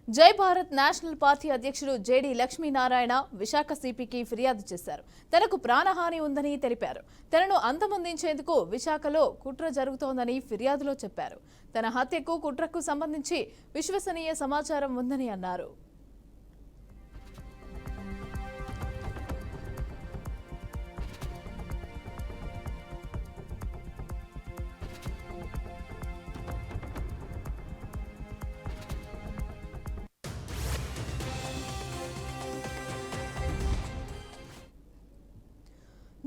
జై Bharat national party అధ్యక్షుడు JD Lakshminarayana Visakha సిపికి ఫిర్యాదు చేశారు. తనకు ప్రాణహాని ఉందని తెలిపారు. తనను అంతమొందించేందుకు విశాఖలో కుట్ర జరుగుతోందని ఫిర్యాదులో చెప్పారు. తన హత్యకు కుట్రకు సంబంధించి విశ్వసనీయ సమాచారం ఉందని అన్నారు.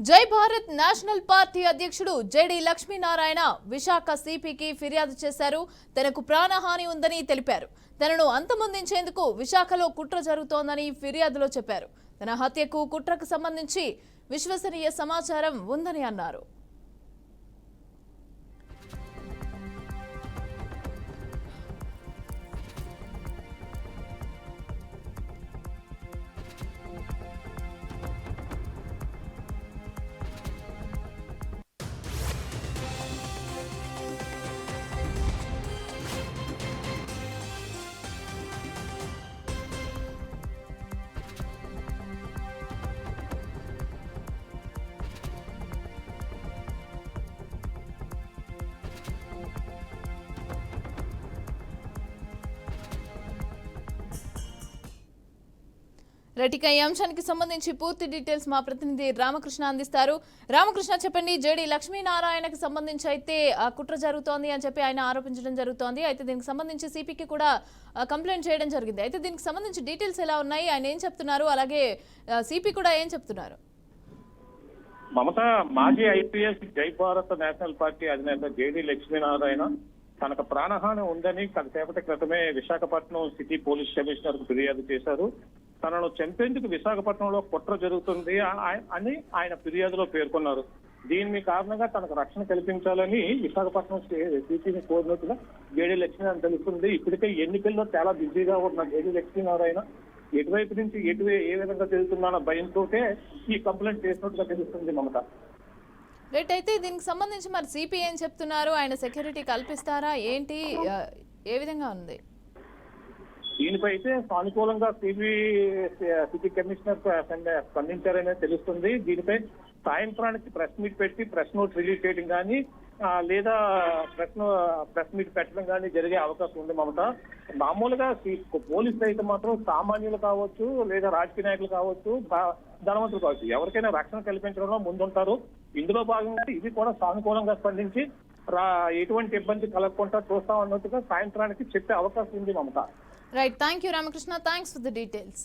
జై భారత్ నేషనల్ పార్టీ అధ్యక్షుడు జేడీ లక్ష్మీనారాయణ విశాఖ సిపికి ఫిర్యాదు చేశారు. తనకు ప్రాణహాని ఉందని తెలిపారు. తనను అంతమొందించేందుకు విశాఖలో కుట్ర జరుగుతోందని ఫిర్యాదులో చెప్పారు. తన హత్యకు కుట్రకు సంబంధించి విశ్వసనీయ సమాచారం ఉందని అన్నారు. రైట్, ఈ అంశానికి సంబంధించి పూర్తి డీటెయిల్స్ మా ప్రతినిధి రామకృష్ణ అందిస్తారు. రామకృష్ణ, చెప్పండి. జేడీ లక్ష్మీనారాయణకి సంబంధించి అయితే కుట్ర జరుగుతోంది అని చెప్పి ఆయన ఆరోపించడం జరుగుతోంది. అయితే దీనికి సంబంధించి సిపికి కూడా కంప్లైంట్ చేయడం జరిగింది. అయితే దీనికి సంబంధించి డీటెయిల్స్ ఎలా ఉన్నాయి, ఆయన ఏం చెప్తున్నారు, అలాగే సిపి కూడా ఏం చెప్తున్నారు? మమత, మాజీ ఐపీఎస్ జై భారత్ నేషనల్ పార్టీ అధినేత జేడీ లక్ష్మీనారాయణ తనకు ప్రాణహాని ఉందని కొంతసేపటి క్రితమే విశాఖపట్నం సిటీ పోలీస్ కమిషనర్ కు ఫిర్యాదు చేశారు. తనను చంపేందుకు విశాఖపట్నంలో కుట్ర జరుగుతుంది అని ఆయన ఫిర్యాదులో పేర్కొన్నారు. దీని కారణంగా తనకు రక్షణ కల్పించాలని విశాఖపట్నం సిటీని కోరినట్టుగా జేడీ లక్ష్మీనారాయణ తెలుస్తుంది. ఇప్పటికే ఎన్నికల్లో చాలా బిజీగా ఉన్న జేడీ లక్ష్మీనారాయణ ఎటువైపు నుంచి ఏ విధంగా తెలుస్తుందన్న భయంతో ఈ కంప్లైంట్ చేసినట్టుగా తెలుస్తుంది. మమత, రైట్, అయితే దీనికి సంబంధించి మరి సిపి ఏం చెప్తున్నారు? ఆయన సెక్యూరిటీ కల్పిస్తారా ఏంటి, ఏ విధంగా ఉంది? దీనిపై అయితే సానుకూలంగా సిటీ కమిషనర్ స్పందించారనే తెలుస్తుంది. దీనిపై సాయంత్రానికి ప్రెస్ మీట్ పెట్టి ప్రెస్ నోట్ రిలీజ్ చేయడం కానీ లేదా ప్రెస్ మీట్ పెట్టడం కానీ జరిగే అవకాశం ఉంది. మమత, మామూలుగా పోలీసులు అయితే మాత్రం సామాన్యులు కావచ్చు, లేదా రాజకీయ నాయకులు కావచ్చు, ధనవంతులు కావచ్చు, ఎవరికైనా రక్షణ కల్పించడంలో ముందుంటారు. ఇందులో భాగంగా ఇది కూడా సానుకూలంగా స్పందించి ఎటువంటి ఇబ్బంది కలగకుండా చూస్తామన్నట్టుగా సాయంత్రానికి చెప్పే అవకాశం ఉంది. Mamata, right, thank you Ramakrishna, thanks for the details.